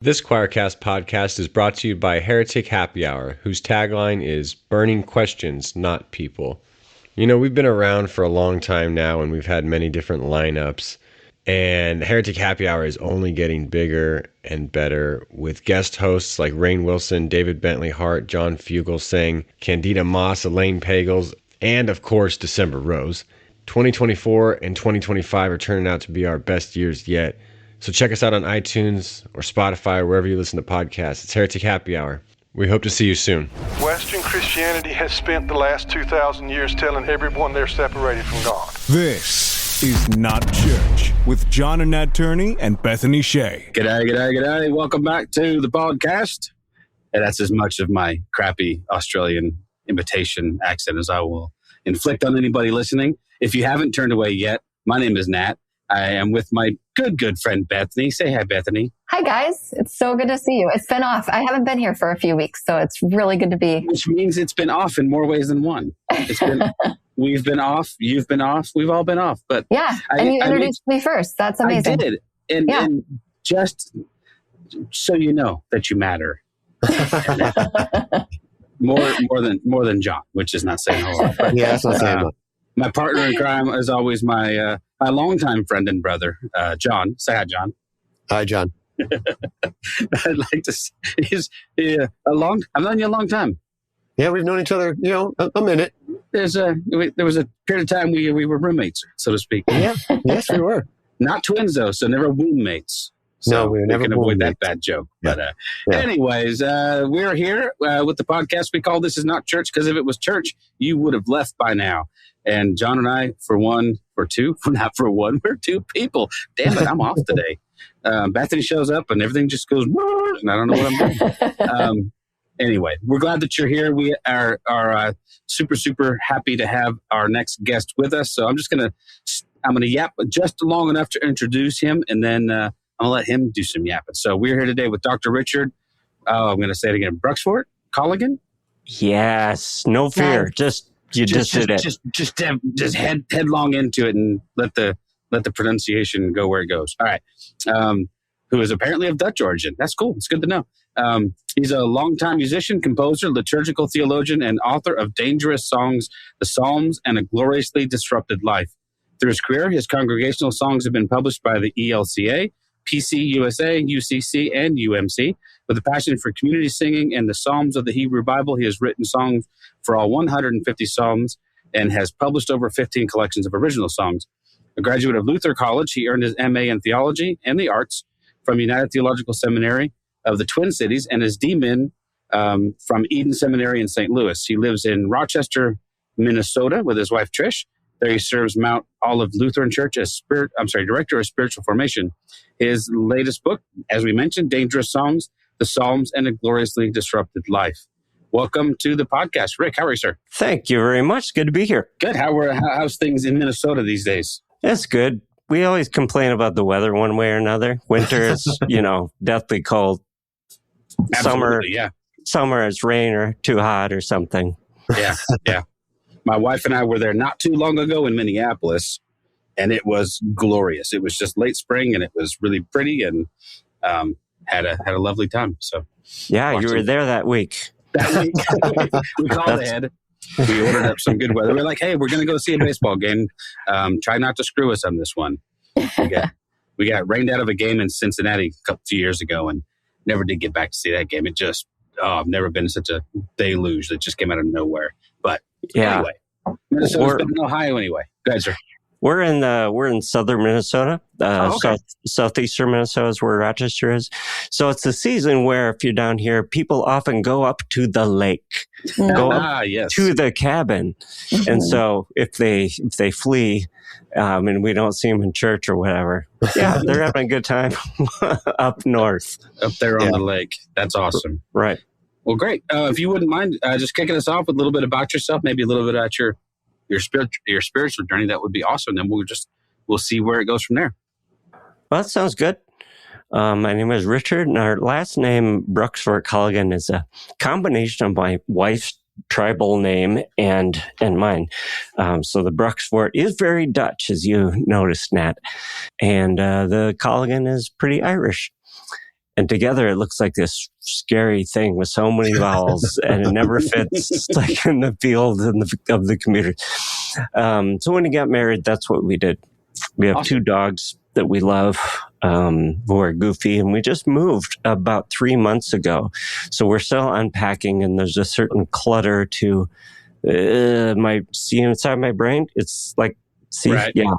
This Choircast podcast is brought to you by Heretic Happy Hour, whose tagline is burning questions, not people. You know, we've been around for a long time now, and we've had many different lineups, and Heretic Happy Hour is only getting bigger and better, with guest hosts like Rainn Wilson, David Bentley Hart, John Fugelsang, Candida Moss, Elaine Pagels, and of course, December Rose. 2024 and 2025 are turning out to be our best years yet. So check us out on iTunes or Spotify or wherever you listen to podcasts. It's Heretic Happy Hour. We hope to see you soon. Western Christianity has spent the last 2,000 years telling everyone they're separated from God. This is Not Church with John and Nat Turney and Bethany Shea. G'day. Welcome back to the podcast. And that's as much of my crappy Australian imitation accent as I will inflict on anybody listening. If you haven't turned away yet, my name is Nat. I am with my good friend, Bethany. Say hi, Bethany. Hi, guys. It's so good to see you. It's been off. I haven't been here for a few weeks, so it's really good to be. Which means it's been off in more ways than one. We've been off. You've been off. We've all been off. But yeah, and you introduced me first. That's amazing. I did. And just so you know that you matter. more than John, which is not saying a lot. But, yeah, that's not saying a lot. My partner in crime is always my longtime friend and brother, John. Say hi, John. Hi, John. I'd like to say I've known you a long time. Yeah, we've known each other, a minute. There was a period of time we were roommates, so to speak. Yeah, yes, we were. Not twins, though, so never roommates. So no, we were never can avoid that bad joke. Yeah. But anyways, we're here with the podcast we call This Is Not Church, because if it was church, you would have left by now. And John and I, we're two people. Damn it, I'm off today. Bethany shows up and everything just goes, and I don't know what I'm doing. Anyway, we're glad that you're here. We are super happy to have our next guest with us. So I'm going to yap just long enough to introduce him, and then I'm going to let him do some yapping. So we're here today with Dr. Richard, I'm going to say it again, Bruxvoort Colligan? Yes, no fear. Just headlong into it and let the pronunciation go where it goes. All right. Who is apparently of Dutch origin. That's cool. It's good to know. He's a longtime musician, composer, liturgical theologian, and author of Dangerous Songs, the Psalms, and A Gloriously Disrupted Life. Through his career, his congregational songs have been published by the ELCA, PC USA, UCC, and UMC. With a passion for community singing and the Psalms of the Hebrew Bible, he has written songs for all 150 Psalms and has published over 15 collections of original songs. A graduate of Luther College, he earned his MA in Theology and the Arts from United Theological Seminary of the Twin Cities and his DMin from Eden Seminary in St. Louis. He lives in Rochester, Minnesota with his wife, Trish. There he serves Mount Olive Lutheran Church as Director of Spiritual Formation. His latest book, as we mentioned, Dangerous Songs, the Psalms, and A Gloriously Disrupted Life. Welcome to the podcast. Rick, how are you, sir? Thank you very much. Good to be here. Good. How's things in Minnesota these days? It's good. We always complain about the weather one way or another. Winter is, deathly cold. Absolutely, Summer is rain or too hot or something. Yeah. My wife and I were there not too long ago in Minneapolis, and it was glorious. It was just late spring, and it was really pretty, and had a lovely time. So yeah, you were there that week. We called ahead. We ordered up some good weather. We're like, hey, we're going to go see a baseball game. Try not to screw us on this one. We got rained out of a game in Cincinnati a few years ago, and never did get back to see that game. It just, I've never been in such a deluge that just came out of nowhere. But anyway, Minnesota's been in Ohio anyway. Go ahead, sir. We're in southern Minnesota, southeastern Minnesota is where Rochester is. So it's a season where if you're down here, people often go up to the lake, go up to the cabin. And so if they flee, and we don't see them in church or whatever, they're having a good time up north. Up there on the lake. That's awesome. Right. Well, great. If you wouldn't mind just kicking us off with a little bit about yourself, maybe a little bit about your spiritual journey, that would be awesome. Then we'll see where it goes from there. Well, that sounds good. My name is Richard, and our last name, Bruxvoort Colligan, is a combination of my wife's tribal name and mine. So the Bruxvoort is very Dutch, as you noticed, Nat. And the Colligan is pretty Irish. And together it looks like this scary thing with so many vowels, and it never fits like in the field of the computer. So when we got married, that's what we did. We have two dogs that we love, who are goofy, and we just moved about 3 months ago. So we're still unpacking, and there's a certain clutter to inside my brain. It's like, right. Yeah.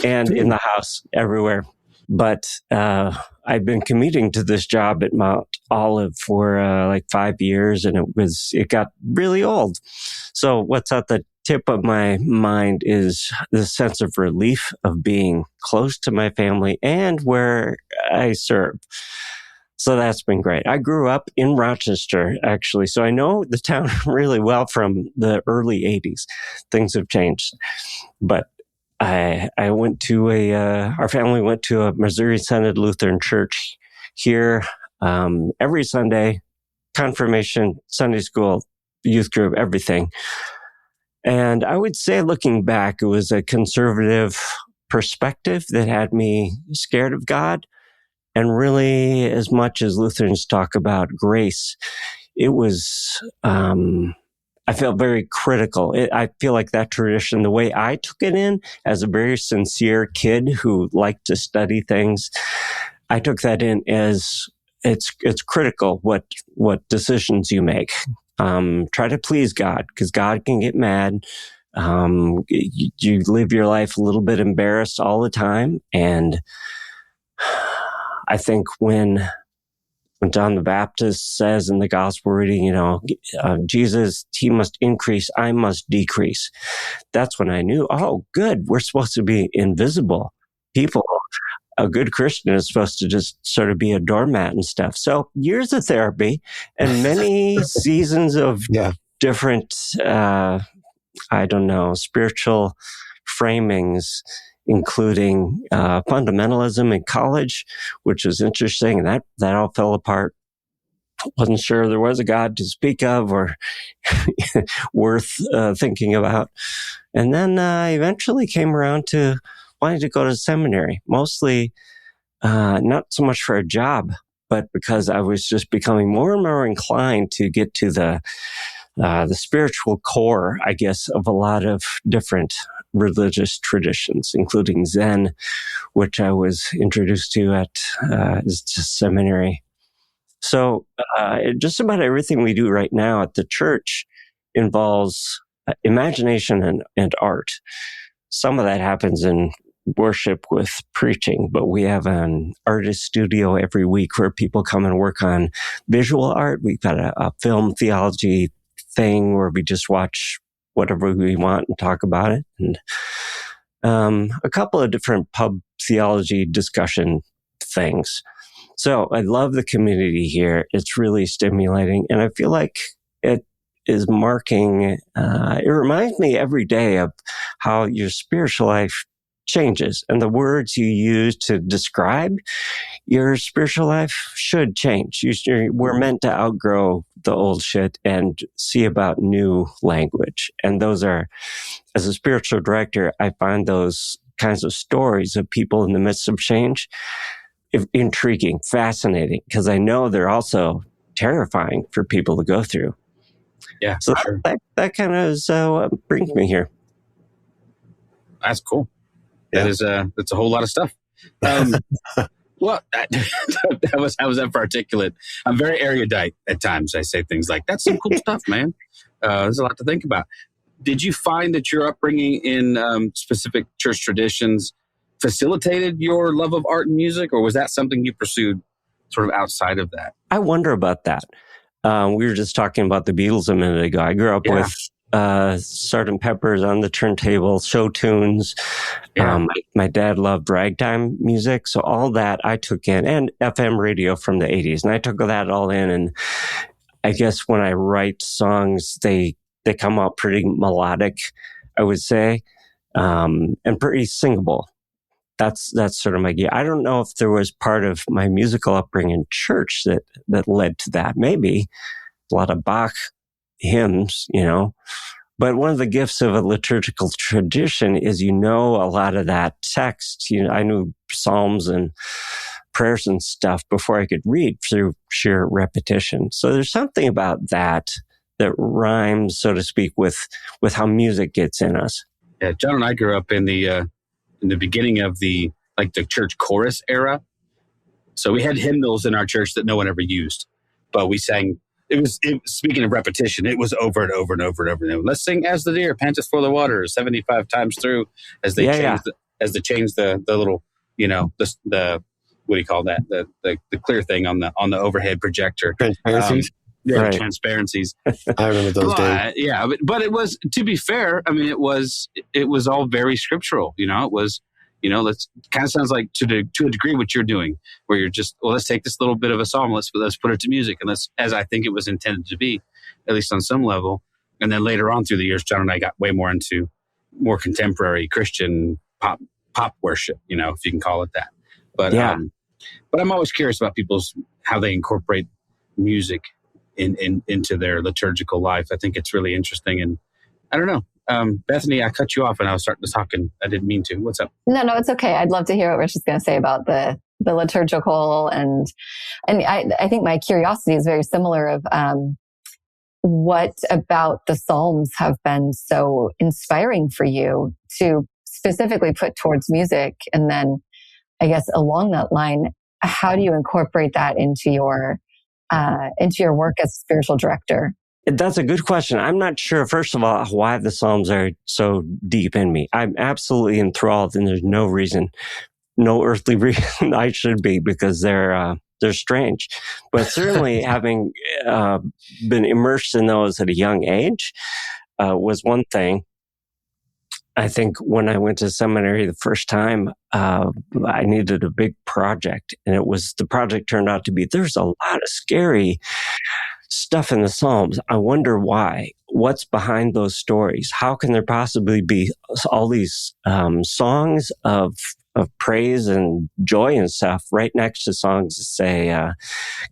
And in the house everywhere. But I've been commuting to this job at Mount Olive for like 5 years, and it got really old. So what's at the tip of my mind is the sense of relief of being close to my family and where I serve. So that's been great. I grew up in Rochester, actually, so I know the town really well from the early 80s. Things have changed. But I went to our family went to a Missouri Synod Lutheran Church here every Sunday, confirmation, Sunday school, youth group, everything. And I would say, looking back, it was a conservative perspective that had me scared of God. And really, as much as Lutherans talk about grace, it was, I felt very critical. I feel like that tradition, the way I took it in as a very sincere kid who liked to study things, I took that in as it's critical what decisions you make. Try to please God, because God can get mad. You live your life a little bit embarrassed all the time. And I think when John the Baptist says in the gospel reading, Jesus, he must increase, I must decrease. That's when I knew, oh, good, we're supposed to be invisible people. A good Christian is supposed to just sort of be a doormat and stuff. So years of therapy and many seasons of different, spiritual framings, including fundamentalism in college, which was interesting. And that all fell apart. Wasn't sure there was a God to speak of or worth thinking about. And then I eventually came around to wanting to go to seminary, mostly not so much for a job, but because I was just becoming more and more inclined to get to the spiritual core, I guess, of a lot of different religious traditions, including Zen, which I was introduced to at seminary. So just about everything we do right now at the church involves imagination and art. Some of that happens in worship with preaching, but we have an artist studio every week where people come and work on visual art. We've got a film theology thing where we just watch whatever we want and talk about it. And a couple of different pub theology discussion things. So I love the community here. It's really stimulating. And I feel like it is marking, it reminds me every day of how your spiritual life changes, and the words you use to describe your spiritual life should change. We're meant to outgrow the old shit and see about new language. And those are, as a spiritual director, I find those kinds of stories of people in the midst of change intriguing, fascinating, because I know they're also terrifying for people to go through. Yeah, so sure. that kind of is what brings me here. That's cool. That's a whole lot of stuff. Well, that was articulate. I'm very erudite at times. I say things like, that's some cool stuff, man. There's a lot to think about. Did you find that your upbringing in specific church traditions facilitated your love of art and music, or was that something you pursued sort of outside of that? I wonder about that. We were just talking about the Beatles a minute ago. I grew up with Sgt. Pepper's on the turntable, show tunes. Yeah. My dad loved ragtime music, so all that I took in, and FM radio from the 80s, and I took that all in. And I guess when I write songs, they come out pretty melodic, I would say, and pretty singable. That's sort of my gear. I don't know if there was part of my musical upbringing in church that led to that. Maybe a lot of Bach hymns, but one of the gifts of a liturgical tradition is, a lot of that text. I knew Psalms and prayers and stuff before I could read through sheer repetition. So there's something about that rhymes, so to speak, with how music gets in us. Yeah, John and I grew up in the beginning of the church chorus era. So we had hymnals in our church that no one ever used, but we sang. Speaking of repetition, it was over and over and over and over and over. Let's sing "As the Deer Panteth for the Water" 75 times through, as they changed the little, the what do you call that? The clear thing on the overhead projector. Transparencies. Right. Transparencies. I remember those days. Yeah, but it was, to be fair, I mean, it was all very scriptural. It was, let's kind of sounds like to a degree what you're doing, where you're just, let's take this little bit of a psalm, let's put it to music, and let's, as I think it was intended to be, at least on some level. And then later on through the years, John and I got way more into more contemporary Christian pop worship, if you can call it that. But but I'm always curious about how they incorporate music into their liturgical life. I think it's really interesting. And I don't know, Bethany, I cut you off and I was starting to talk and I didn't mean to. What's up? No, it's okay. I'd love to hear what Rich is going to say about the liturgical. And I think my curiosity is very similar of, what about the Psalms have been so inspiring for you to specifically put towards music? And then I guess along that line, how do you incorporate that into your work as a spiritual director? That's a good question. I'm not sure, first of all, why the Psalms are so deep in me. I'm absolutely enthralled, and there's no earthly reason I should be, because they're strange. But certainly having been immersed in those at a young age was one thing. I think when I went to seminary the first time, I needed a big project, and the project turned out to be, there's a lot of scary stuff in the Psalms. I wonder why. What's behind those stories? How can there possibly be all these songs of praise and joy and stuff right next to songs that say,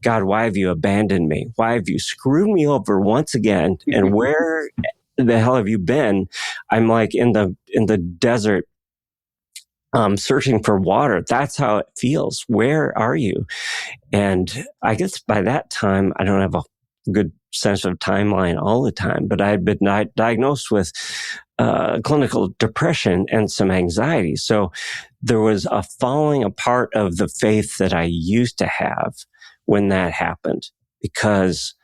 God, why have you abandoned me? Why have you screwed me over once again? And where the hell have you been? I'm like in the desert, searching for water. That's how it feels. Where are you? And I guess by that time, I don't have a good sense of timeline all the time, but I had been diagnosed with clinical depression and some anxiety. So there was a falling apart of the faith that I used to have when that happened, because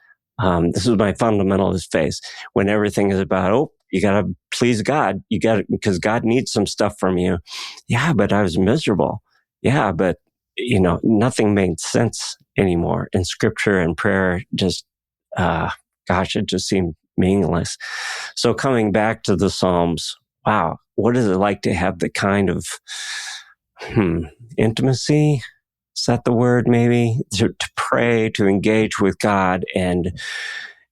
this is my fundamentalist faith. When everything is about, you got to please God. You got to, because God needs some stuff from you. Yeah, but I was miserable. Yeah, but nothing made sense anymore. And scripture and prayer just, it just seemed meaningless. So coming back to the Psalms, wow, what is it like to have the kind of intimacy? Is that the word? Maybe to pray, to engage with God, and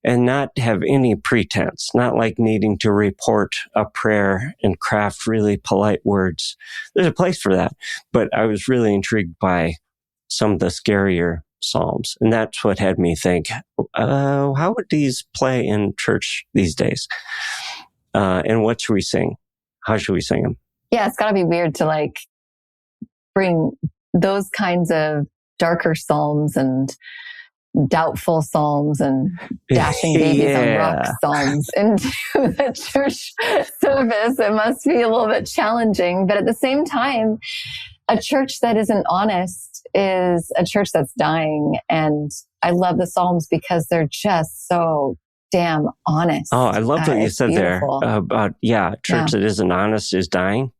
not have any pretense, not like needing to report a prayer and craft really polite words. There's a place for that, but I was really intrigued by some of the scarier Psalms, and that's what had me think, how would these play in church these days? And what should we sing? How should we sing them? Yeah, it's got to be weird to bring those kinds of darker Psalms and doubtful Psalms and dashing babies on rock Psalms into the church service. It must be a little bit challenging, but at the same time, a church that isn't honest is a church that's dying. And I love the Psalms because they're just so damn honest. Oh, I love what you said beautiful. There about, church that isn't honest is dying.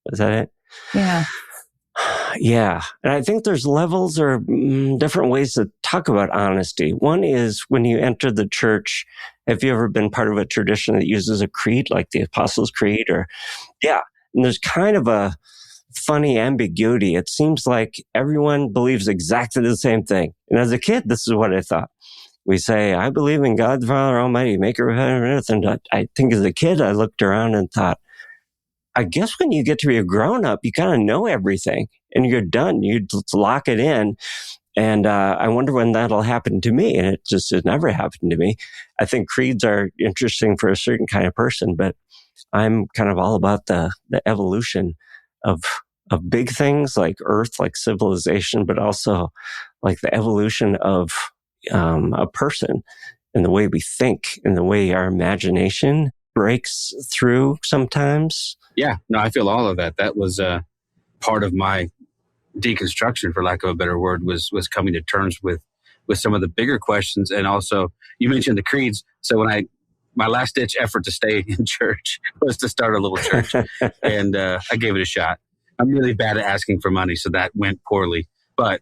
Is that it? Yeah. Yeah. And I think there's levels or different ways to talk about honesty. One is when you enter the church, have you ever been part of a tradition that uses a creed like the Apostles' Creed? And there's kind of a funny ambiguity. It seems like everyone believes exactly the same thing. And as a kid, this is what I thought. We say, I believe in God the Father Almighty, maker of heaven and earth. And I think as a kid, I looked around and thought, I guess when you get to be a grown-up, you kind of know everything and you're done. You just lock it in. And I wonder when that'll happen to me. And it just has never happened to me. I think creeds are interesting for a certain kind of person, but I'm kind of all about the evolution of big things like earth, like civilization, but also like the evolution of a person and the way we think and the way our imagination breaks through sometimes. Yeah, no, I feel all of that. That was part of my deconstruction, for lack of a better word, was coming to terms with some of the bigger questions. And also, you mentioned the creeds. So when my last ditch effort to stay in church was to start a little church, and I gave it a shot. I'm really bad at asking for money, so that went poorly. But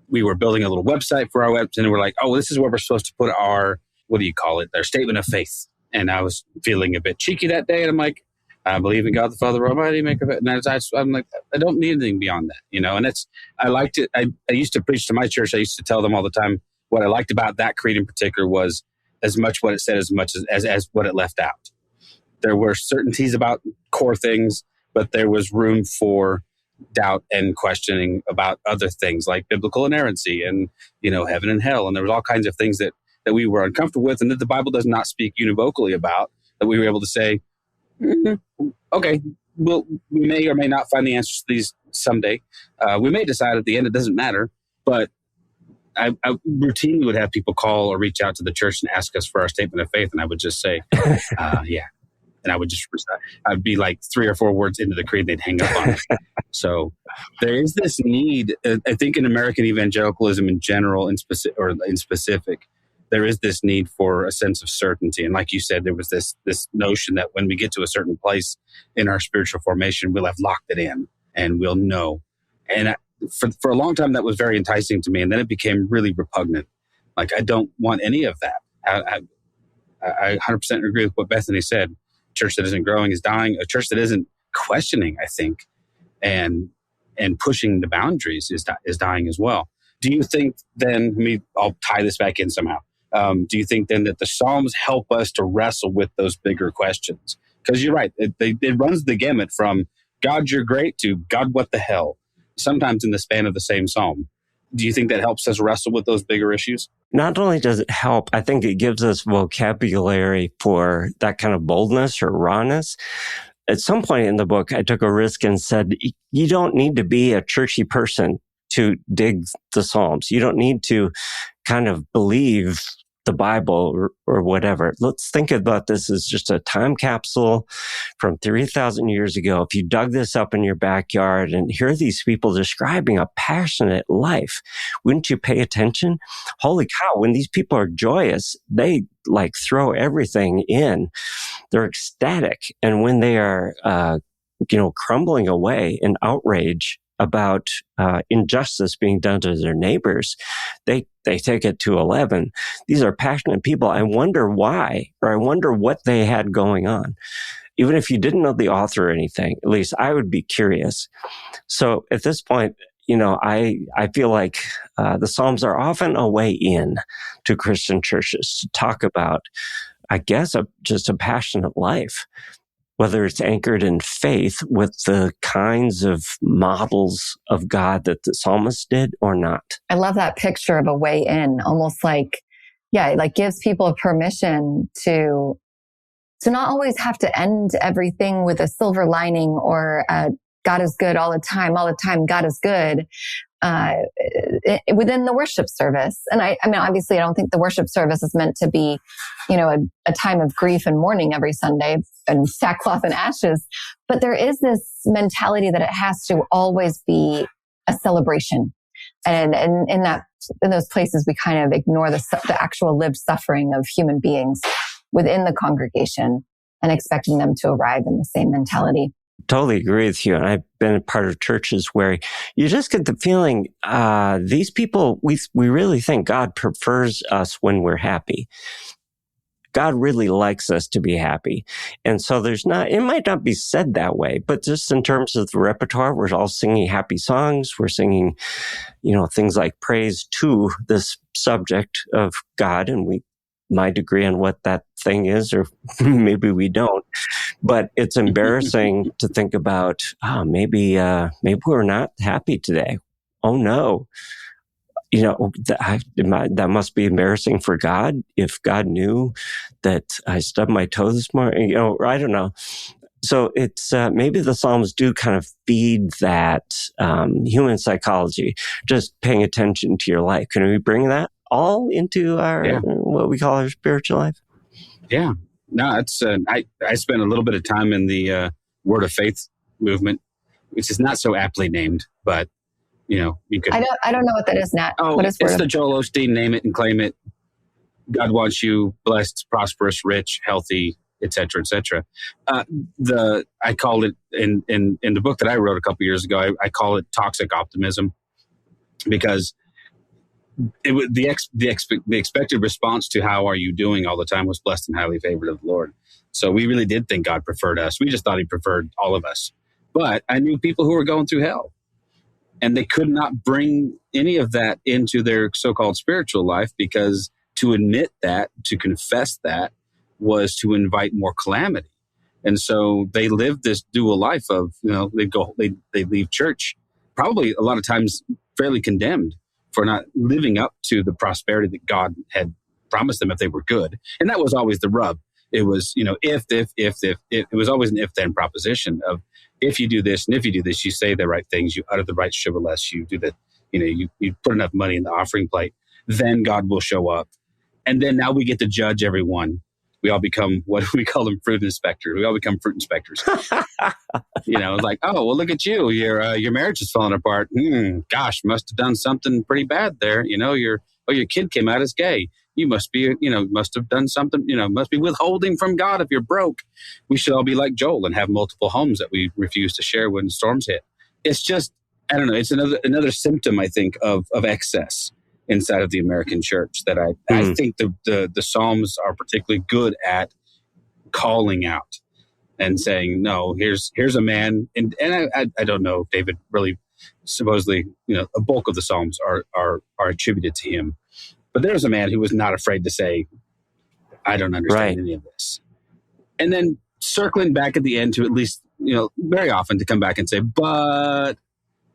we were building a little website for our website, and we're like, oh, this is where we're supposed to put our, what do you call it? Their statement of faith. And I was feeling a bit cheeky that day, and I'm like, I believe in God the Father Almighty, maker of it. And I'm like, I don't need anything beyond that, you know. And I liked it. I used to preach to my church. I used to tell them all the time what I liked about that creed in particular was as much what it said as much as what it left out. There were certainties about core things, but there was room for doubt and questioning about other things like biblical inerrancy and, you know, heaven and hell. And there was all kinds of things that we were uncomfortable with and that the Bible does not speak univocally about, that we were able to say, okay, we may or may not find the answers to these someday. We may decide at the end it doesn't matter, but I routinely would have people call or reach out to the church and ask us for our statement of faith, and I would just say, yeah. And I'd be like 3 or 4 words into the creed, they'd hang up on it. So there is this need, I think in American evangelicalism in general, in specific, there is this need for a sense of certainty. And like you said, there was this notion that when we get to a certain place in our spiritual formation, we'll have locked it in and we'll know. And for a long time, that was very enticing to me. And then it became really repugnant. Like, I don't want any of that. I 100% agree with what Bethany said. A church that isn't growing is dying. A church that isn't questioning, I think, and pushing the boundaries is dying as well. Do you think then, I'll tie this back in somehow. Do you think then that the Psalms help us to wrestle with those bigger questions? Because you're right, it runs the gamut from God, you're great to God, what the hell? Sometimes in the span of the same psalm. Do you think that helps us wrestle with those bigger issues? Not only does it help, I think it gives us vocabulary for that kind of boldness or rawness. At some point in the book, I took a risk and said, you don't need to be a churchy person to dig the Psalms. You don't need to kind of believe the Bible or whatever. Let's think about this as just a time capsule from 3,000 years ago. If you dug this up in your backyard and hear these people describing a passionate life, wouldn't you pay attention? Holy cow, when these people are joyous, they like throw everything in. They're ecstatic. And when they are, crumbling away in outrage about injustice being done to their neighbors, they take it to 11. These are passionate people. I wonder why, or I wonder what they had going on. Even if you didn't know the author or anything, at least I would be curious. So at this point, I feel like the Psalms are often a way in to Christian churches to talk about, I guess, just a passionate life, whether it's anchored in faith with the kinds of models of God that the psalmist did or not. I love that picture of a way in, almost like, it like gives people permission to not always have to end everything with a silver lining or God is good all the time, God is good. Within the worship service. And I mean, obviously I don't think the worship service is meant to be, a time of grief and mourning every Sunday and sackcloth and ashes. But there is this mentality that it has to always be a celebration. And in those places, we kind of ignore the actual lived suffering of human beings within the congregation and expecting them to arrive in the same mentality. Totally agree with you. And I've been a part of churches where you just get the feeling, these people, we really think God prefers us when we're happy. God really likes us to be happy. And so it might not be said that way, but just in terms of the repertoire, we're all singing happy songs. We're singing, things like praise to this subject of God. And we might agree on what that thing is, or maybe we don't. But it's embarrassing to think about, maybe we're not happy today. Oh no. That must be embarrassing for God if God knew that I stubbed my toe this morning. I don't know. So it's maybe the Psalms do kind of feed that human psychology, just paying attention to your life. Can we bring that all into our what we call our spiritual life? Yeah. No, it's I spent a little bit of time in the Word of Faith movement, which is not so aptly named, but you could. I don't know what that is, Nat. Oh, what is it's the Joel Osteen, name it and claim it. God wants you blessed, prosperous, rich, healthy, etc., etc. I called it in the book that I wrote a couple years ago. I call it toxic optimism, because the expected response to how are you doing all the time was blessed and highly favored of the Lord. So we really did think God preferred us. We just thought He preferred all of us. But I knew people who were going through hell, and they could not bring any of that into their so-called spiritual life, because to admit that, to confess that, was to invite more calamity. And so they lived this dual life of, they leave church, probably a lot of times fairly condemned for not living up to the prosperity that God had promised them if they were good. And that was always the rub. It was, if, it was always an if-then proposition of, if you do this and if you do this, you say the right things, you utter the right shibboleths, you do the, you put enough money in the offering plate, then God will show up. And then now we get to judge everyone. We all become, what do we call them, fruit inspectors. We all become fruit inspectors. It's like, oh, well, look at you. Your marriage is falling apart. Gosh, must have done something pretty bad there. Your kid came out as gay. You must be, must have done something, must be withholding from God if you're broke. We should all be like Joel and have multiple homes that we refuse to share when storms hit. It's just, I don't know. It's another symptom, I think, of excess inside of the American church that I think the Psalms are particularly good at calling out and saying, no, here's a man. And I don't know if David really, supposedly, a bulk of the Psalms are attributed to him. But there's a man who was not afraid to say, I don't understand any of this. And then circling back at the end to at least, very often to come back and say, but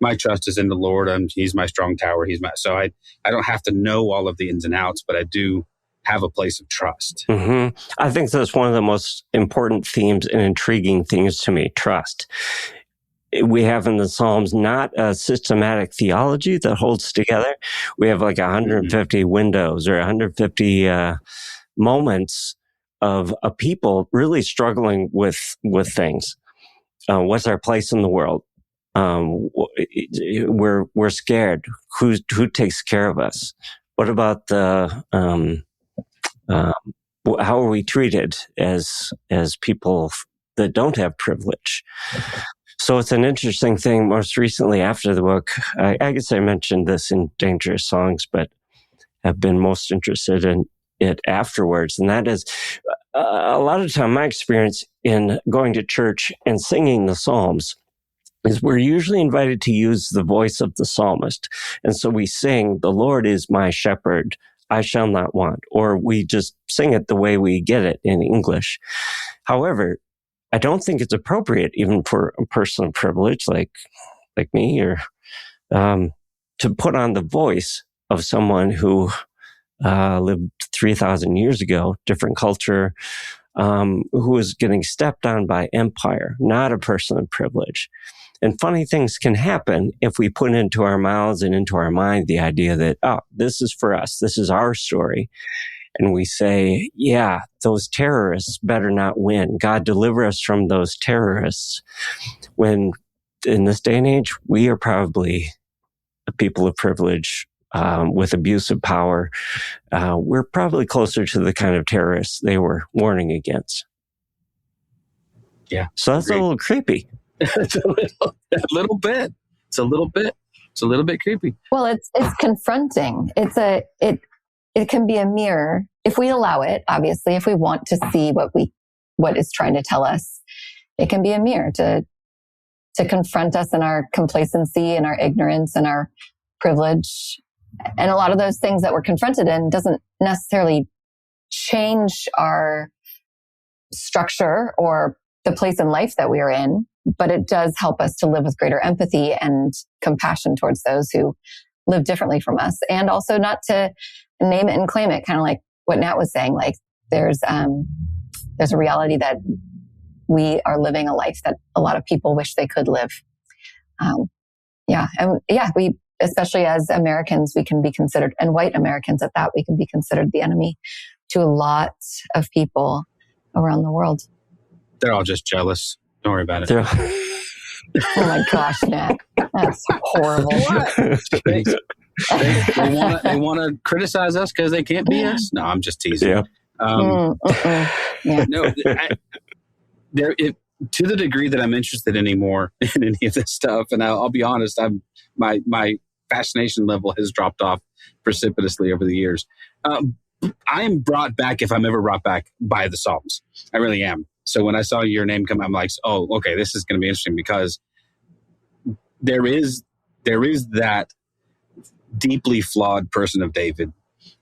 my trust is in the Lord. He's my strong tower. So I don't have to know all of the ins and outs, but I do have a place of trust. Mm-hmm. I think that's one of the most important themes and intriguing things to me, trust. We have in the Psalms not a systematic theology that holds together. We have like 150 windows or 150 moments of a people really struggling with things. What's our place in the world? We're scared. Who takes care of us? What about the how are we treated as people that don't have privilege? So it's an interesting thing. Most recently, after the book, I guess I mentioned this in Dangerous Songs, but have been most interested in it afterwards. And that is a lot of time my experience in going to church and singing the Psalms is we're usually invited to use the voice of the psalmist. And so we sing, "The Lord is my shepherd, I shall not want," or we just sing it the way we get it in English. However, I don't think it's appropriate even for a person of privilege like me or to put on the voice of someone who lived 3,000 years ago, different culture, who was getting stepped on by empire, not a person of privilege. And funny things can happen if we put into our mouths and into our mind the idea that, oh, this is for us. This is our story. And we say, yeah, those terrorists better not win. God, deliver us from those terrorists. When in this day and age, we are probably a people of privilege with abuse of power. We're probably closer to the kind of terrorists they were warning against. Yeah. So that's a little creepy. It's a little bit. It's a little bit creepy. Well, it's confronting. It can be a mirror if we allow it. Obviously, if we want to see what it's trying to tell us, it can be a mirror to confront us in our complacency and our ignorance and our privilege. And a lot of those things that we're confronted in doesn't necessarily change our structure or the place in life that we are in, but it does help us to live with greater empathy and compassion towards those who live differently from us, and also not to name it and claim it, kind of like what Nat was saying. Like there's a reality that we are living a life that a lot of people wish they could live. We, especially as Americans, we can be considered, and white Americans at that, we can be considered the enemy to a lot of people around the world. They're all just jealous. Don't worry about it. Oh my gosh, Nat. That's horrible. They want to criticize us because they can't be us? No, I'm just teasing. Yeah. Yeah. No, to the degree that I'm interested anymore in any of this stuff, and I'll be honest, my fascination level has dropped off precipitously over the years. I am brought back, if I'm ever brought back, by the Psalms. I really am. So when I saw your name come, I'm like, oh, okay, this is going to be interesting, because there is that deeply flawed person of David.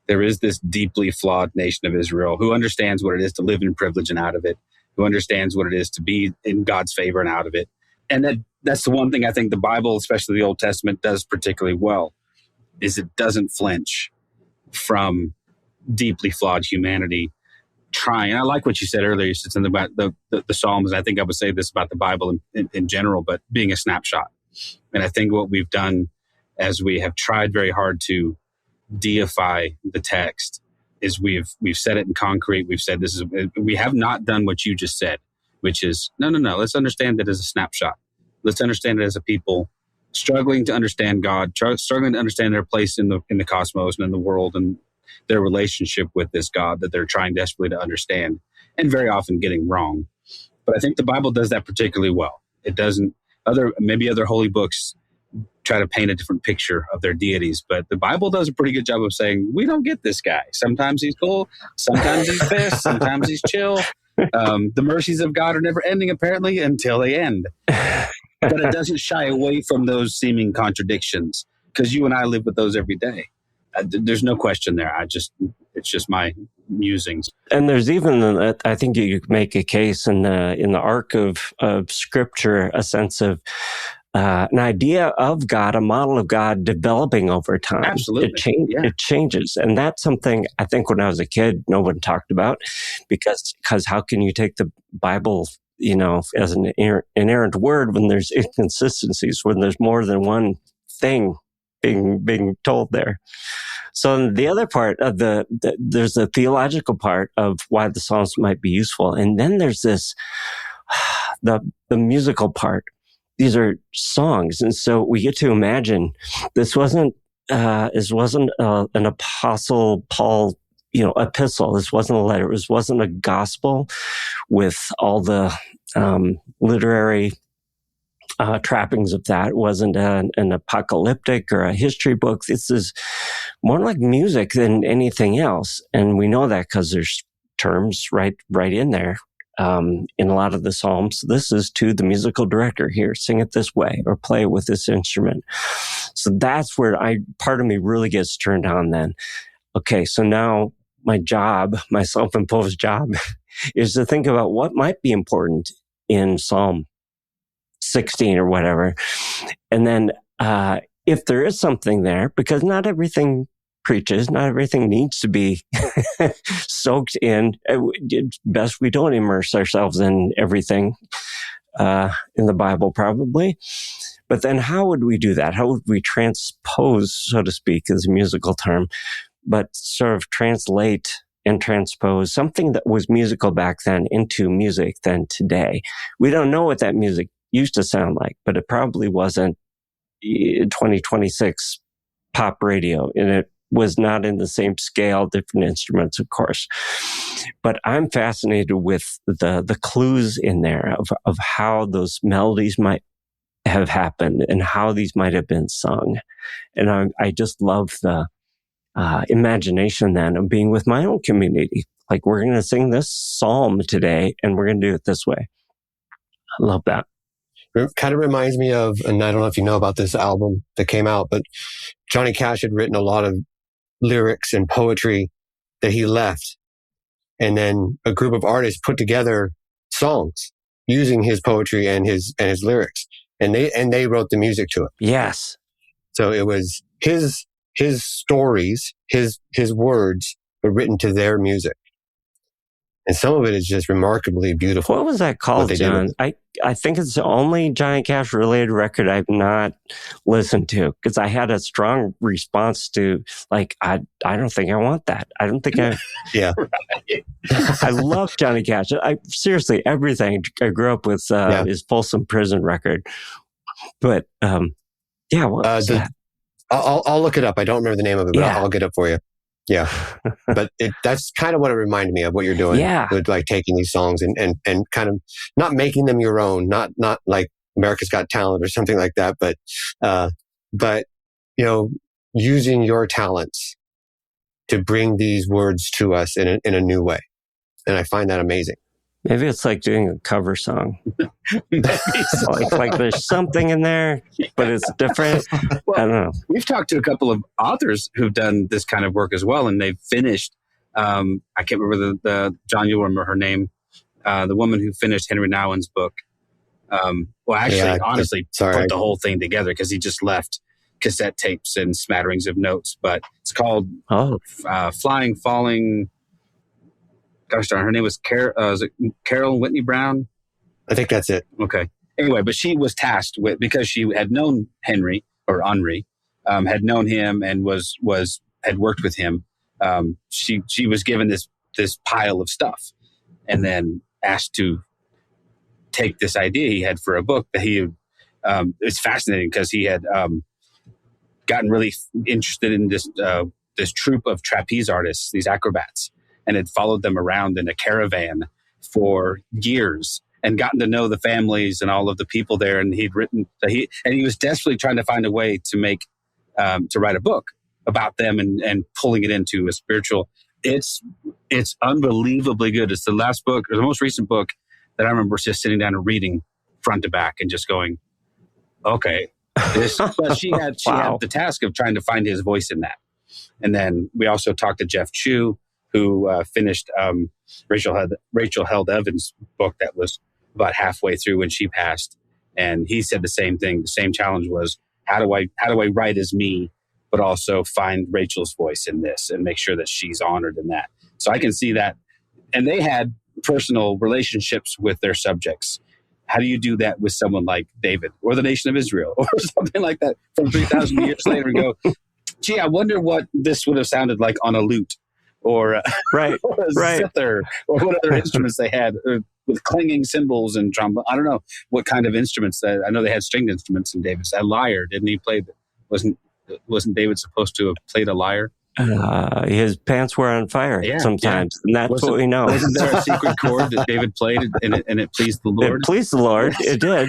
There is this deeply flawed nation of Israel who understands what it is to live in privilege and out of it, who understands what it is to be in God's favor and out of it. And that's the one thing I think the Bible, especially the Old Testament, does particularly well, is it doesn't flinch from deeply flawed humanity trying. And I like what you said earlier. You said something about the Psalms. And I think I would say this about the Bible in general, but being a snapshot. And I think what we've done, as we have tried very hard to deify the text, is we've said it in concrete. We've said we have not done what you just said, which is no. Let's understand it as a snapshot. Let's understand it as a people struggling to understand God, struggling to understand their place in the cosmos and in the world, and their relationship with this God that they're trying desperately to understand, and very often getting wrong. But I think the Bible does that particularly well. It doesn't. Maybe other holy books try to paint a different picture of their deities, but the Bible does a pretty good job of saying, we don't get this guy. Sometimes he's cool, sometimes he's pissed, sometimes he's chill. The mercies of God are never ending, apparently, until they end. But it doesn't shy away from those seeming contradictions, because you and I live with those every day. There's no question there. It's just my musings. And there's even, I think you could make a case in the arc of Scripture, a sense of an idea of God, a model of God developing over time. Absolutely. It changes. And that's something I think when I was a kid, no one talked about, because how can you take the Bible, as an inerrant word when there's inconsistencies, when there's more than one thing being told there. So the other part of there's a theological part of why the Psalms might be useful. And then there's this, the musical part. These are songs. And so we get to imagine this wasn't an Apostle Paul, epistle. This wasn't a letter. This wasn't a gospel with all the literary trappings of that. It wasn't an apocalyptic or a history book. This is more like music than anything else. And we know that because there's terms right in there. In a lot of the Psalms, this is to the musical director here, sing it this way or play it with this instrument. So that's where part of me really gets turned on then. Okay, so now my self-imposed job is to think about what might be important in Psalm 16 or whatever. And then if there is something there, because not everything preaches, not everything needs to be soaked in. It's best we don't immerse ourselves in everything in the Bible, probably. But then how would we do that? How would we transpose, so to speak, is a musical term, but sort of translate and transpose something that was musical back then into music then today? We don't know what that music used to sound like, but it probably wasn't 2026 pop radio, and it was not in the same scale, different instruments, of course. But I'm fascinated with the clues in there of how those melodies might have happened and how these might have been sung. And I just love the imagination then of being with my own community. Like, we're going to sing this psalm today, and we're going to do it this way. I love that. It kind of reminds me of, and I don't know if you know about this album that came out, but Johnny Cash had written a lot of lyrics and poetry that he left. And then a group of artists put together songs using his poetry and his lyrics. And they wrote the music to it. Yes. So it was his stories, his words were written to their music. And some of it is just remarkably beautiful. What was that called, John? I think it's the only Johnny Cash related record I've not listened to, because I had a strong response to, like, I don't think I want that. I don't think I... Yeah. I love Johnny Cash. Seriously, everything. I grew up with his Folsom Prison record. But, yeah, what was that? I'll look it up. I don't remember the name of it, but I'll get it for you. Yeah. But that's kind of what it reminded me of, what you're doing. Yeah. With like taking these songs and kind of not making them your own, not like America's Got Talent or something like that, but you know, using your talents to bring these words to us in a new way. And I find that amazing. Maybe it's like doing a cover song. like there's something in there, but it's different. Well, I don't know. We've talked to a couple of authors who've done this kind of work as well, and they've finished. I can't remember the John, you'll remember her name. The woman who finished Henry Nouwen's book. Honestly, put the whole thing together, because he just left cassette tapes and smatterings of notes. But it's called Flying, Falling. Gosh darn, her name was Carol Whitney Brown? I think that's it. Okay. Anyway, but she was tasked with, because she had known Henry, had known him and had worked with him. She was given this pile of stuff, and then asked to take this idea he had for a book that he it's fascinating, because he had gotten really interested in this troupe of trapeze artists, these acrobats, and had followed them around in a caravan for years and gotten to know the families and all of the people there. And he was desperately trying to find a way to to write a book about them and pulling it into a spiritual. It's unbelievably good. It's the last book, or the most recent book, that I remember just sitting down and reading front to back and just going, okay. But she had the task of trying to find his voice in that. And then we also talked to Jeff Chu, who finished Rachel Held Evans' book that was about halfway through when she passed. And he said the same thing. The same challenge was, how do I write as me, but also find Rachel's voice in this and make sure that she's honored in that. So I can see that. And they had personal relationships with their subjects. How do you do that with someone like David or the nation of Israel or something like that from 3,000 years later and go, gee, I wonder what this would have sounded like on a lute or a zither or what other instruments they had with clanging cymbals and trombone. I don't know what kind of instruments. I know they had stringed instruments in David's. A lyre, didn't he play? Wasn't David supposed to have played a lyre? His pants were on fire sometimes, and that's what we know. Wasn't there a secret chord that David played, and it pleased the Lord? It pleased the Lord. It did.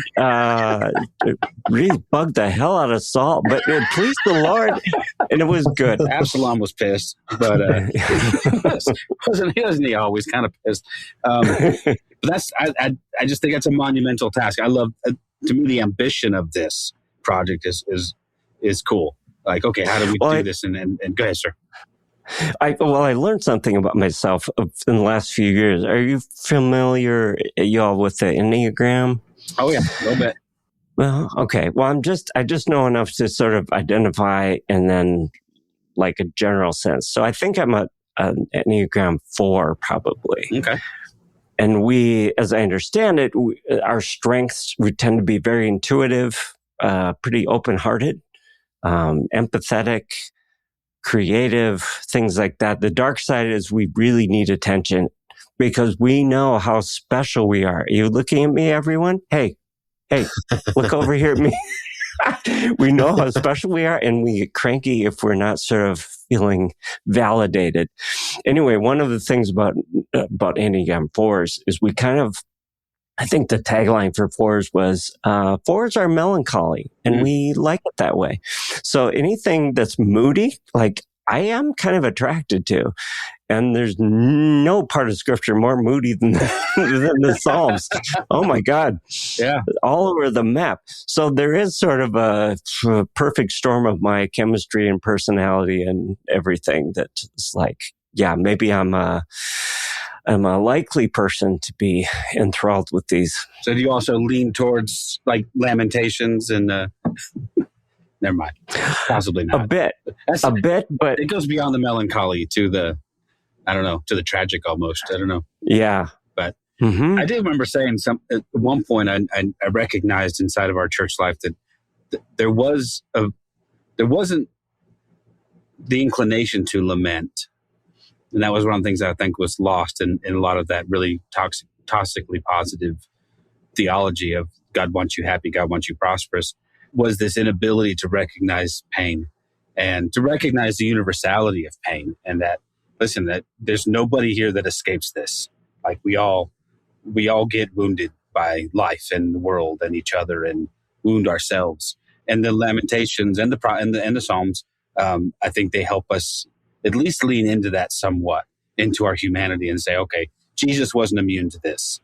It really bugged the hell out of Saul, but it pleased the Lord, and it was good. Absalom was pissed, but wasn't he always kind of pissed? But I just think that's a monumental task. I love, to me, the ambition of this project is cool. Like, okay, how do we do this? And go ahead, sir. I learned something about myself in the last few years. Are you familiar, y'all, with the Enneagram? Oh yeah, a little bit. Well, okay. Well, I just know enough to sort of identify, and then like a general sense. So I think I'm an Enneagram 4, probably. Okay. And we, as I understand it, our strengths, we tend to be very intuitive, pretty open-hearted. Empathetic, creative, things like that. The dark side is we really need attention because we know how special we are. Are you looking at me, everyone? Hey, look over here at me. We know how special we are, and we get cranky if we're not sort of feeling validated. Anyway, one of the things about Enneagram 4s is we kind of, I think the tagline for 4s was, 4s are melancholy, and we like it that way. So anything that's moody, like I am kind of attracted to. And there's no part of scripture more moody than the Psalms. Oh my God. Yeah. All over the map. So there is sort of a perfect storm of my chemistry and personality and everything that's like, yeah, maybe I'm a likely person to be enthralled with these. So do you also lean towards like Lamentations and never mind, possibly not. A bit, but it goes beyond the melancholy to the I don't know, to the tragic almost. I don't know. Yeah. But I do remember saying at one point, I recognized inside of our church life that there wasn't the inclination to lament. And that was one of the things that I think was lost in a lot of that really toxically positive theology of God wants you happy, God wants you prosperous, was this inability to recognize pain and to recognize the universality of pain. And that, listen, that there's nobody here that escapes this. Like we all get wounded by life and the world and each other and wound ourselves. And the Lamentations and the Psalms, I think they help us at least lean into that somewhat, into our humanity and say, okay, Jesus wasn't immune to this.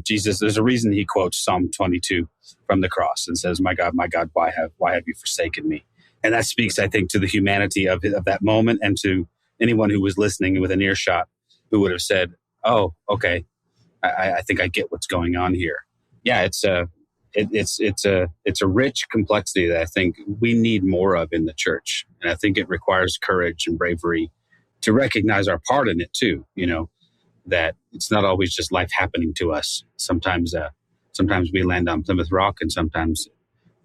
Jesus, there's a reason he quotes Psalm 22 from the cross and says, my God, why have you forsaken me? And that speaks, I think, to the humanity of that moment and to anyone who was listening with an earshot who would have said, oh, okay, I think I get what's going on here. Yeah, it's a rich complexity that I think we need more of in the church. And I think it requires courage and bravery to recognize our part in it too, that it's not always just life happening to us. Sometimes we land on Plymouth Rock and sometimes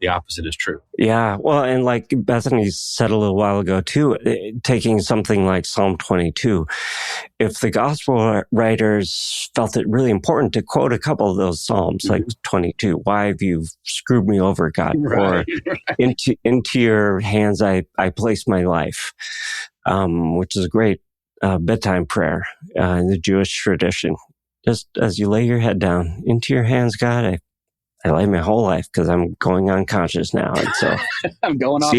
the opposite is true. Yeah. Well, and like Bethany said a little while ago too, taking something like Psalm 22, if the gospel writers felt it really important to quote a couple of those Psalms, like 22, why have you screwed me over, God? Right, or into your hands I place my life, which is a great bedtime prayer in the Jewish tradition. Just as you lay your head down, into your hands, God, I lay my whole life because I'm going unconscious now. And so I'm going off. See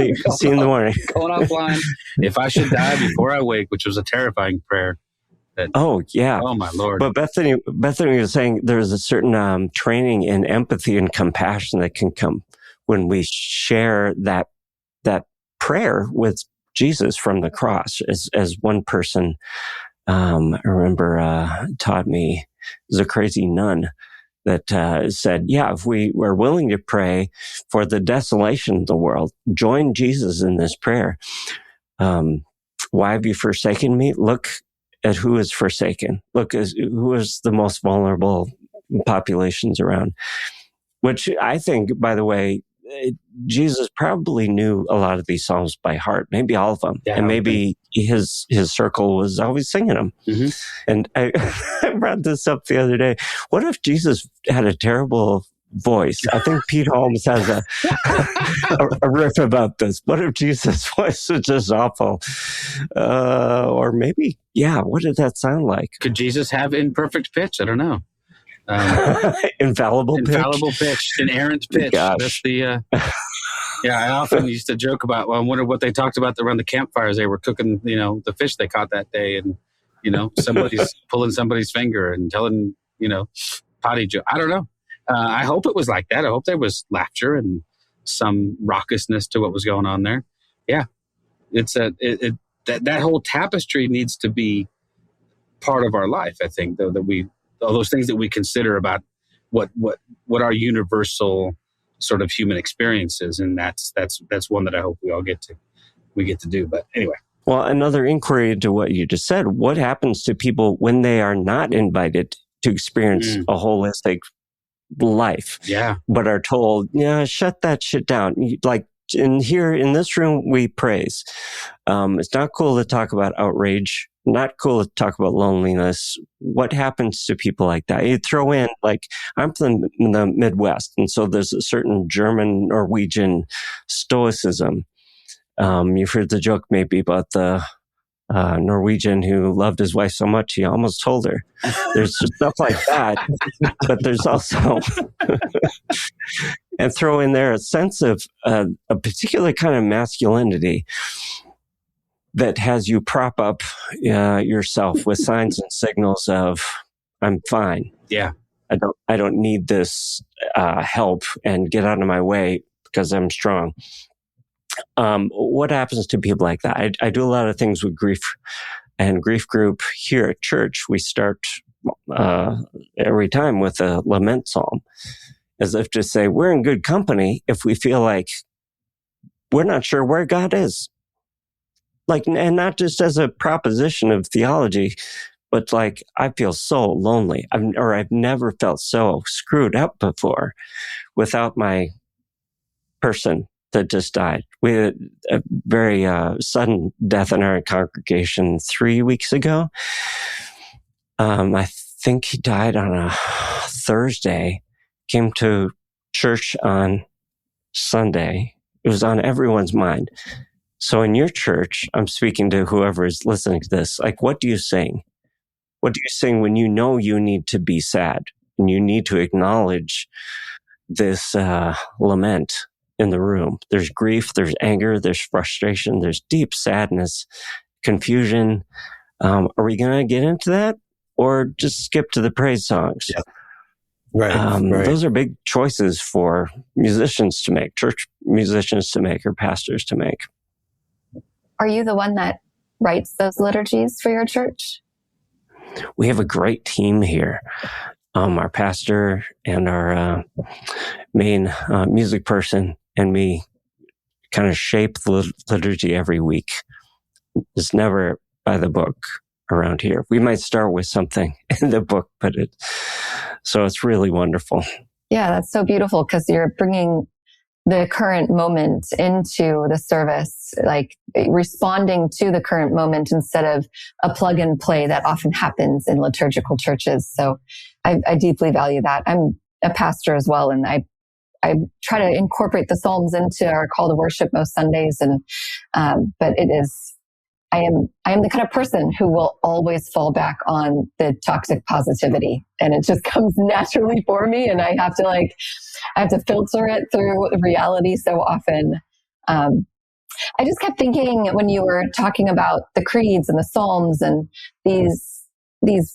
you in the morning. Going offline. If I should die before I wake, which was a terrifying prayer. Oh, yeah. Oh, my Lord. But Bethany was saying there's a certain training in empathy and compassion that can come when we share that prayer with Jesus from the cross. As one person, I remember, taught me, is a crazy nun that said, yeah, if we were willing to pray for the desolation of the world, join Jesus in this prayer. Why have you forsaken me? Look at who is forsaken. Look at who is the most vulnerable populations around, which I think, by the way, Jesus probably knew a lot of these Psalms by heart, maybe all of them. Yeah, and maybe his circle was always singing them. Mm-hmm. And I brought this up the other day. What if Jesus had a terrible voice? I think Pete Holmes has a riff about this. What if Jesus' voice was just awful? Or maybe, what did that sound like? Could Jesus have imperfect pitch? I don't know. Infallible pitch, inerrant pitch. Gosh. That's the I often used to joke about, I wonder what they talked about around the campfires. They were cooking, the fish they caught that day, and somebody's pulling somebody's finger and telling, potty joke. I don't know. I hope it was like that. I hope there was laughter and some raucousness to what was going on there. Yeah, it's that whole tapestry needs to be part of our life. I think, though, that all those things that we consider about what our universal sort of human experience is, and that's one that I hope we get to do. But anyway. Well, another inquiry into what you just said: what happens to people when they are not invited to experience a holistic life? Yeah, but are told, shut that shit down. Like in this room, we praise. It's not cool to talk about outrage. Not cool to talk about loneliness. What happens to people like that? You throw in, like, I'm from the Midwest, and so there's a certain German, Norwegian stoicism. You've heard the joke maybe about the Norwegian who loved his wife so much he almost told her. There's stuff like that, but there's also, and throw in there a sense of a particular kind of masculinity that has you prop up yourself with signs and signals of, I'm fine. Yeah. I don't need this help, and get out of my way because I'm strong. What happens to people like that? I do a lot of things with grief and grief group here at church. We start every time with a lament psalm, as if to say we're in good company if we feel like we're not sure where God is. Like, and not just as a proposition of theology, but like, I feel so lonely. I've never felt so screwed up before without my person that just died. We had a very sudden death in our congregation 3 weeks ago. I think he died on a Thursday, came to church on Sunday. It was on everyone's mind. So in your church, I'm speaking to whoever is listening to this, like, what do you sing? What do you sing when you know you need to be sad and you need to acknowledge this lament in the room? There's grief, there's anger, there's frustration, there's deep sadness, confusion. Are we going to get into that or just skip to the praise songs? Yeah. Right. Those are big choices for musicians to make, church musicians to make, or pastors to make. Are you the one that writes those liturgies for your church? We have a great team here. Our pastor and our main music person and me kind of shape the liturgy every week. It's never by the book around here. We might start with something in the book, so it's really wonderful. Yeah, that's so beautiful because you're bringing the current moment into the service, like responding to the current moment instead of a plug and play that often happens in liturgical churches. So I deeply value that. I'm a pastor as well, and I try to incorporate the Psalms into our call to worship most Sundays. And but it is, I am the kind of person who will always fall back on the toxic positivity, and it just comes naturally for me. And I have to filter it through reality so often. I just kept thinking when you were talking about the creeds and the Psalms and these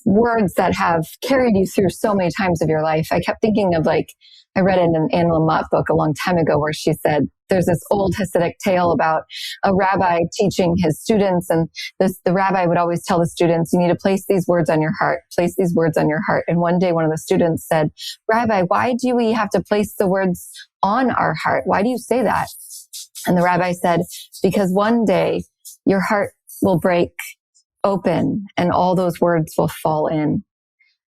words that have carried you through so many times of your life, I kept thinking of, like, I read in an Anne Lamott book a long time ago where she said there's this old Hasidic tale about a rabbi teaching his students, and the rabbi would always tell the students, you need to place these words on your heart, place these words on your heart. And one day one of the students said, Rabbi, why do we have to place the words on our heart? Why do you say that? And the rabbi said, because one day your heart will break open and all those words will fall in.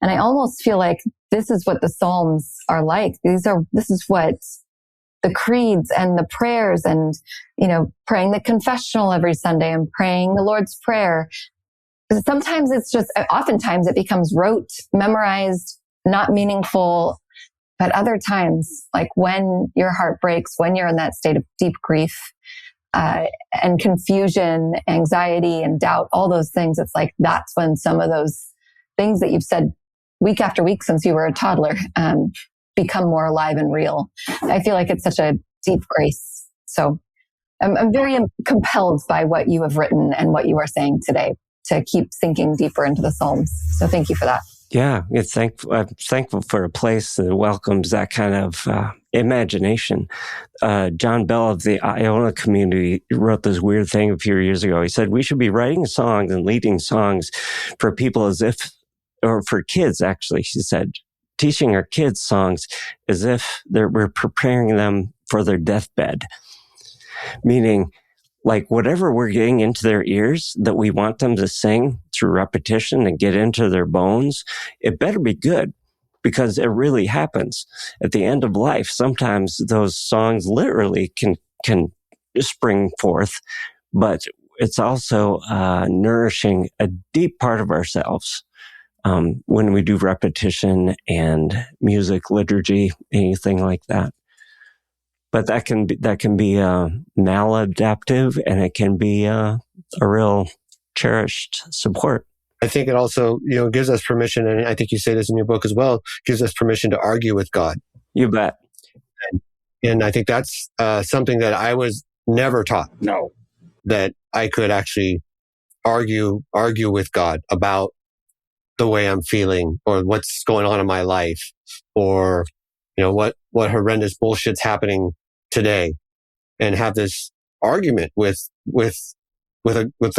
And I almost feel like this is what the Psalms are like. This is what the creeds and the prayers and, praying the confessional every Sunday and praying the Lord's Prayer. Oftentimes it becomes rote, memorized, not meaningful. But other times, like when your heart breaks, when you're in that state of deep grief, and confusion, anxiety, and doubt, all those things, it's like that's when some of those things that you've said week after week since you were a toddler become more alive and real. I feel like it's such a deep grace. So I'm very compelled by what you have written and what you are saying today to keep sinking deeper into the Psalms. So thank you for that. Yeah, I'm thankful for a place that welcomes that kind of imagination. John Bell of the Iona community wrote this weird thing a few years ago. He said, we should be writing songs and leading songs for people or for kids, actually, he said, teaching our kids songs as if we're preparing them for their deathbed. Meaning, like, whatever we're getting into their ears that we want them to sing through repetition and get into their bones, it better be good, because it really happens. At the end of life, sometimes those songs literally can spring forth, but it's also nourishing a deep part of ourselves when we do repetition and music, liturgy, anything like that. But that can be maladaptive, and it can be a real cherished support. I think it also, gives us permission, and I think you say this in your book as well, gives us permission to argue with God. You bet. And I think that's something that I was never taught. No. That I could actually argue with God about the way I'm feeling or what's going on in my life, or, what horrendous bullshit's happening today, and have this argument with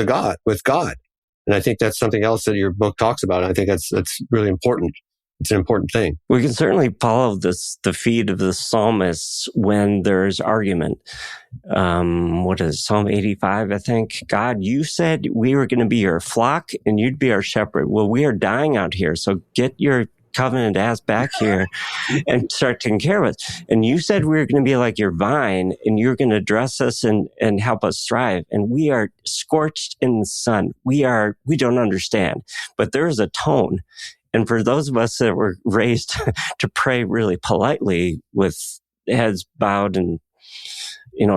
God. And I think that's something else that your book talks about. And I think that's really important, It's an important thing. We can certainly follow the feed of the psalmists when there's argument. What is Psalm 85, I think? God, you said we were going to be your flock and you'd be our shepherd. Well, we are dying out here, so get your covenant ass back here and start taking care of us. And you said we were going to be like your vine and you're going to dress us and help us thrive. And we are scorched in the sun. We don't understand, but there is a tone. And for those of us that were raised to pray really politely with heads bowed and,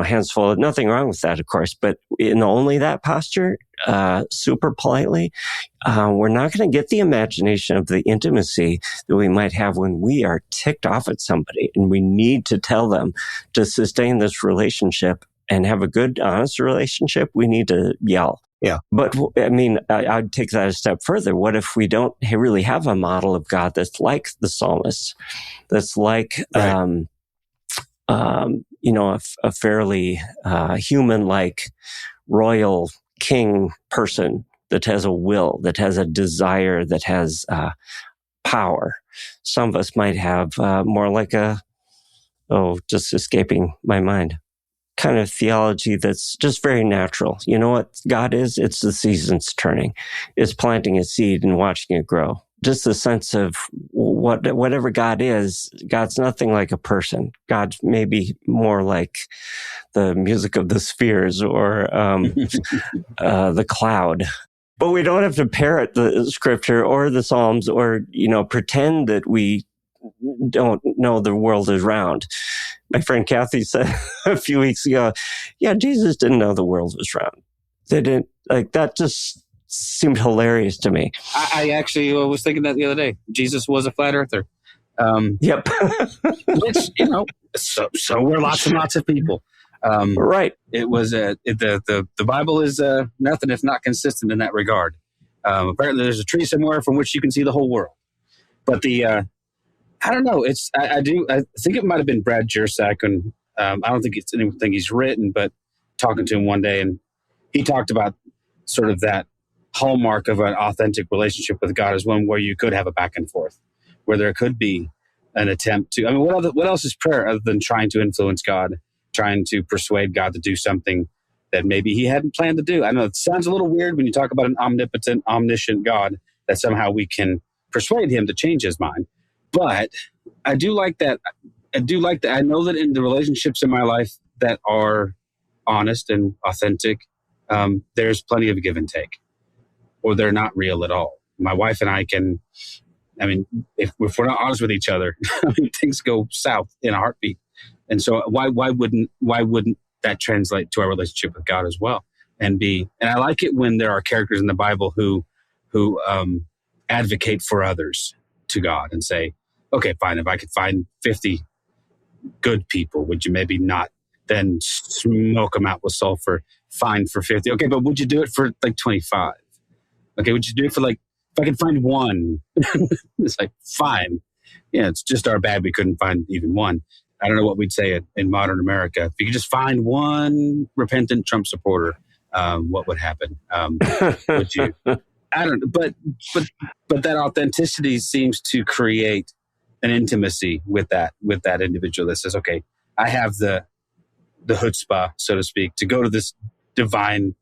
hands full, nothing wrong with that, of course, but in only that posture, super politely, we're not going to get the imagination of the intimacy that we might have when we are ticked off at somebody and we need to tell them to sustain this relationship and have a good, honest relationship. We need to yell. Yeah. But I mean, I'd take that a step further. What if we don't really have a model of God that's like the psalmist, that's like, right. A fairly human-like royal king person that has a will, that has a desire, that has power. Some of us might have more like just escaping my mind, kind of theology that's just very natural. You know what God is? It's the seasons turning. It's planting a seed and watching it grow. Just the sense of whatever God is, God's nothing like a person. God's maybe more like the music of the spheres or the cloud. But we don't have to parrot the scripture or the Psalms or, pretend that we don't know the world is round. My friend Kathy said a few weeks ago, yeah, Jesus didn't know the world was round. They didn't, that just seemed hilarious to me. I actually was thinking that the other day. Jesus was a flat earther. Yep. Which, so were lots and lots of people. Right. It was, the Bible is nothing if not consistent in that regard. Apparently there's a tree somewhere from which you can see the whole world. But I don't know. I think it might have been Brad Jersak, and I don't think it's anything he's written, but talking to him one day, and he talked about sort of that hallmark of an authentic relationship with God is one where you could have a back and forth, where there could be an attempt to. I mean, what else is prayer other than trying to influence God, trying to persuade God to do something that maybe He hadn't planned to do? I know it sounds a little weird when you talk about an omnipotent, omniscient God, that somehow we can persuade Him to change His mind. But I do like that. I know that in the relationships in my life that are honest and authentic, there's plenty of give and take, or they're not real at all. My wife and I if we're not honest with each other, things go south in a heartbeat. And so why wouldn't that translate to our relationship with God as well? And I like it when there are characters in the Bible who advocate for others to God and say, okay, fine, if I could find 50 good people, would you maybe not then smoke them out with sulfur, fine for 50? Okay, but would you do it for 25? Okay, would you do it for if I could find one? It's fine. Yeah, it's just our bad we couldn't find even one. I don't know what we'd say in modern America. If you could just find one repentant Trump supporter, what would happen? Would you? I don't know, but that authenticity seems to create an intimacy with that individual that says, okay, I have the chutzpah, so to speak, to go to this divine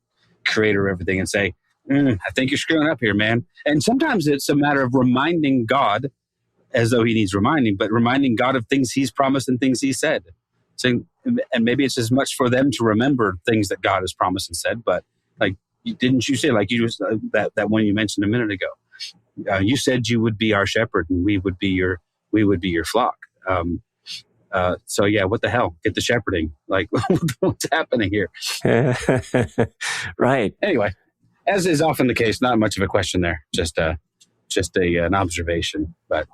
creator of everything and say, I think you're screwing up here, man. And sometimes it's a matter of reminding God, as though He needs reminding, but reminding God of things He's promised and things He said. So, and maybe it's as much for them to remember things that God has promised and said, but didn't you say, you just that one you mentioned a minute ago? You said you would be our shepherd, and we would be your flock. So yeah, what the hell? Get the shepherding. What's happening here? Right. Anyway, as is often the case, not much of a question there. Just an observation. But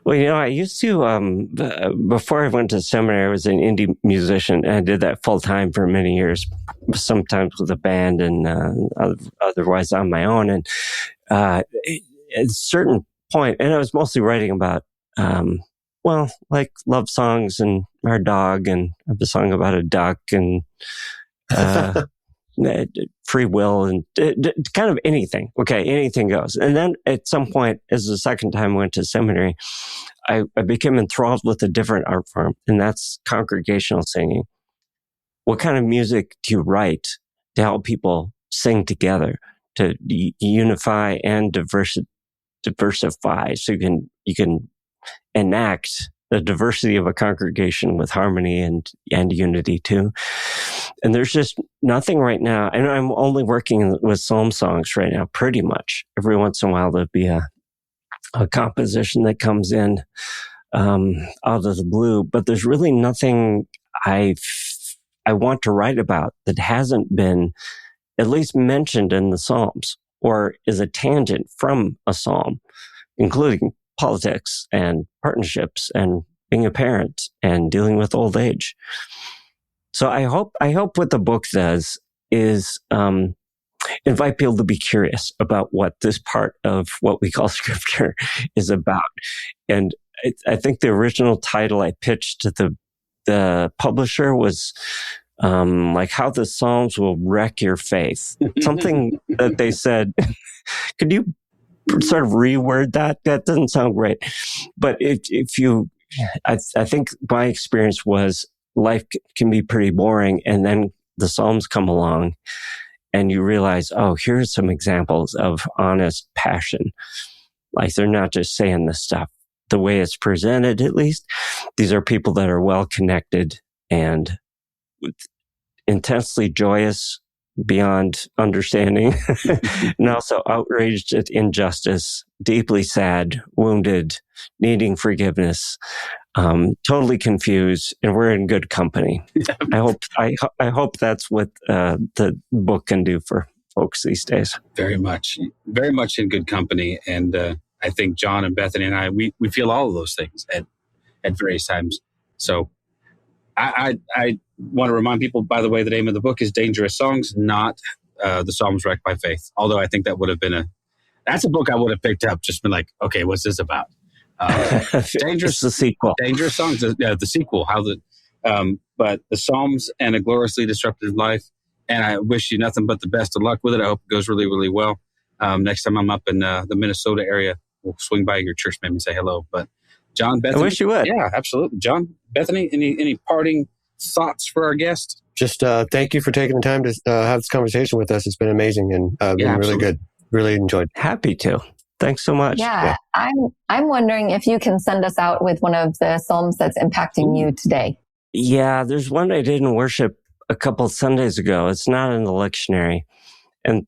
I used to before I went to seminary, I was an indie musician, and I did that full time for many years, sometimes with a band and otherwise on my own. And at a certain point, and I was mostly writing about love songs and our dog, and I have a song about a duck and free will and kind of anything. Okay, anything goes. And then at some point, as the second time I went to seminary, I became enthralled with a different art form, and that's congregational singing. What kind of music do you write to help people sing together, to unify and diversify, so you can enact the diversity of a congregation with harmony and unity too. And there's just nothing right now. And I'm only working with psalm songs right now, pretty much. Every once in a while, there'll be a composition that comes in out of the blue. But there's really nothing I want to write about that hasn't been at least mentioned in the Psalms or is a tangent from a psalm, including politics and partnerships and being a parent and dealing with old age. So I hope what the book does is invite people to be curious about what this part of what we call Scripture is about. And I think the original title I pitched to the publisher was like how the Psalms will wreck your faith. Something that they said. Could you sort of reword that? That doesn't sound great. But if you, I think my experience was life can be pretty boring, and then the Psalms come along and you realize, oh, here's some examples of honest passion. Like they're not just saying this stuff the way it's presented, at least. These are people that are well connected and intensely joyous beyond understanding, and also outraged at injustice, deeply sad, wounded, needing forgiveness, totally confused, and we're in good company. I hope that's what the book can do for folks these days. Very much in good company, and I think John and Bethany and I we feel all of those things at various times. So I want to remind people, by the way, the name of the book is Dangerous Songs, not The Psalms Wrecked by Faith. Although I think that would have been that's a book I would have picked up, just been like, okay, what's this about? Dangerous, the sequel. Dangerous Songs, the sequel. But the Psalms and a Gloriously Disruptive Life. And I wish you nothing but the best of luck with it. I hope it goes really, really well. Next time I'm up in the Minnesota area, we'll swing by your church, maybe say hello. But John, Bethany. I wish you would. Yeah, absolutely. John, Bethany, any parting thoughts for our guest? Just thank you for taking the time to have this conversation with us. It's been amazing and been really good. Really enjoyed. Happy to. Thanks so much. Yeah. I'm wondering if you can send us out with one of the Psalms that's impacting you today. Yeah, there's one I did in worship a couple of Sundays ago. It's not in the lectionary. And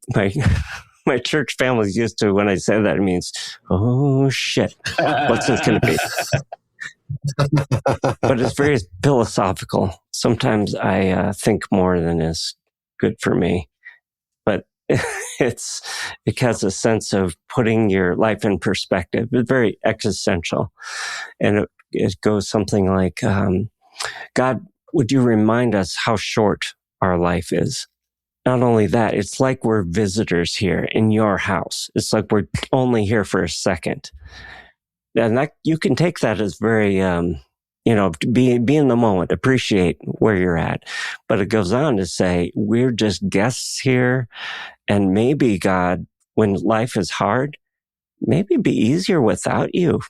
my church family's used to when I say that, it means, oh shit, what's this going to be? But it's very philosophical. Sometimes I think more than is good for me. But it has a sense of putting your life in perspective. It's very existential. And it goes something like, God, would you remind us how short our life is? Not only that, it's like we're visitors here in your house. It's like we're only here for a second. And that you can take that as very, be in the moment, appreciate where you're at. But it goes on to say, we're just guests here. And maybe, God, when life is hard, maybe it'd be easier without you.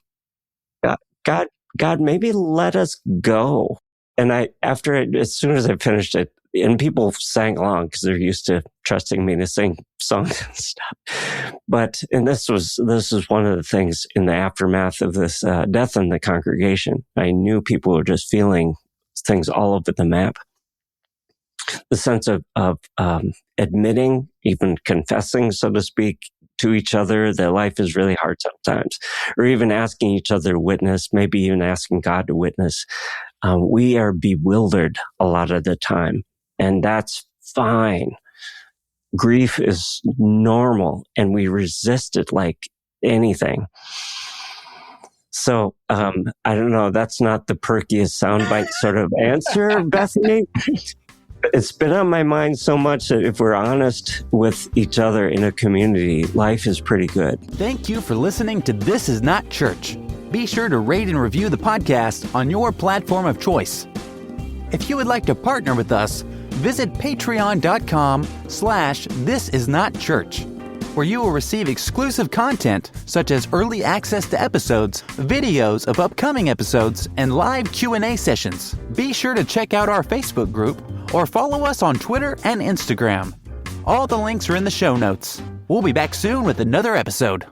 God, maybe let us go. And as soon as I finished it, and people sang along because they're used to trusting me to sing songs and stuff. And this is one of the things in the aftermath of this death in the congregation. I knew people were just feeling things all over the map. The sense of admitting, even confessing, so to speak, to each other that life is really hard sometimes, or even asking each other to witness, maybe even asking God to witness. We are bewildered a lot of the time, and that's fine. Grief is normal, and we resist it like anything. So, I don't know, that's not the perkiest soundbite sort of answer, Bethany. It's been on my mind so much that if we're honest with each other in a community, life is pretty good. Thank you for listening to This Is Not Church. Be sure to rate and review the podcast on your platform of choice. If you would like to partner with us, visit patreon.com/thisisnotchurch, where you will receive exclusive content such as early access to episodes, videos of upcoming episodes, and live Q&A sessions. Be sure to check out our Facebook group or follow us on Twitter and Instagram. All the links are in the show notes. We'll be back soon with another episode.